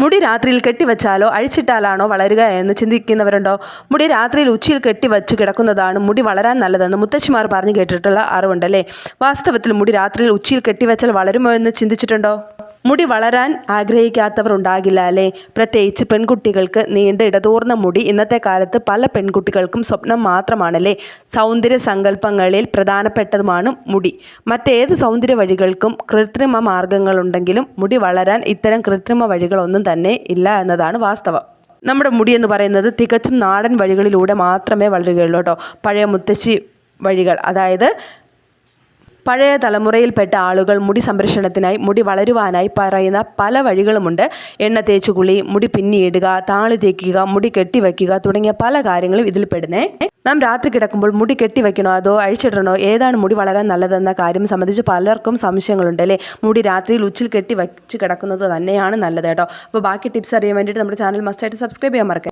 മുടി രാത്രിയിൽ കെട്ടിവെച്ചാലോ അഴിച്ചിട്ടാലാണോ വളരുക എന്ന് ചിന്തിക്കുന്നവരുണ്ടോ? മുടി രാത്രിയിൽ ഉച്ചിയിൽ കെട്ടിവച്ച് കിടക്കുന്നതാണ് മുടി വളരാൻ നല്ലതെന്ന് മുത്തശ്ശിമാർ പറഞ്ഞു കേട്ടിട്ടുള്ള അറിവുണ്ടല്ലേ? വാസ്തവത്തിൽ മുടി രാത്രിയിൽ ഉച്ചിയിൽ കെട്ടിവെച്ചാൽ വളരുമോ എന്ന് ചിന്തിച്ചിട്ടുണ്ടോ? മുടി വളരാൻ ആഗ്രഹിക്കാത്തവർ ഉണ്ടാകില്ല അല്ലേ? പ്രത്യേകിച്ച് പെൺകുട്ടികൾക്ക് നീണ്ട ഇടതൂർന്ന മുടി ഇന്നത്തെ കാലത്ത് പല പെൺകുട്ടികൾക്കും സ്വപ്നം മാത്രമാണല്ലേ? സൗന്ദര്യ സങ്കല്പങ്ങളിൽ പ്രധാനപ്പെട്ടതുമാണ് മുടി. മറ്റേത് സൗന്ദര്യ വഴികൾക്കും കൃത്രിമ മാർഗങ്ങളുണ്ടെങ്കിലും മുടി വളരാൻ ഇത്തരം കൃത്രിമ വഴികളൊന്നും തന്നെ ഇല്ല എന്നതാണ് വാസ്തവം. നമ്മുടെ മുടി എന്ന് പറയുന്നത് തികച്ചും നാടൻ വഴികളിലൂടെ മാത്രമേ വളരുകയുള്ളൂ കേട്ടോ. പഴയ മുത്തശ്ശി വഴികൾ, അതായത് പഴയ തലമുറയിൽപ്പെട്ട ആളുകൾ മുടി സംരക്ഷണത്തിനായി, മുടി വളരുവാനായി പറയുന്ന പല വഴികളുമുണ്ട്. എണ്ണ തേച്ച് കുളി, മുടി പിന്നിയിടുക, താളി തേക്കുക, മുടി കെട്ടിവയ്ക്കുക തുടങ്ങിയ പല കാര്യങ്ങളും ഇതിൽ പെടുന്നേ. നാം രാത്രി കിടക്കുമ്പോൾ മുടി കെട്ടിവയ്ക്കണോ അതോ അഴിച്ചിടണോ, ഏതാണ് മുടി വളരാൻ നല്ലതെന്ന കാര്യം സംബന്ധിച്ച് പലർക്കും സംശയങ്ങളുണ്ട് അല്ലേ? മുടി രാത്രിയിൽ ഉച്ചിൽ കെട്ടി വച്ച് കിടക്കുന്നത് തന്നെയാണ് നല്ലത് കേട്ടോ. അപ്പോൾ ബാക്കി ടിപ്സ് അറിയാൻ വേണ്ടിയിട്ട് നമ്മുടെ ചാനൽ മസ്റ്റായിട്ട് സബ്സ്ക്രൈബ് ചെയ്യാൻ മറക്കരുത്.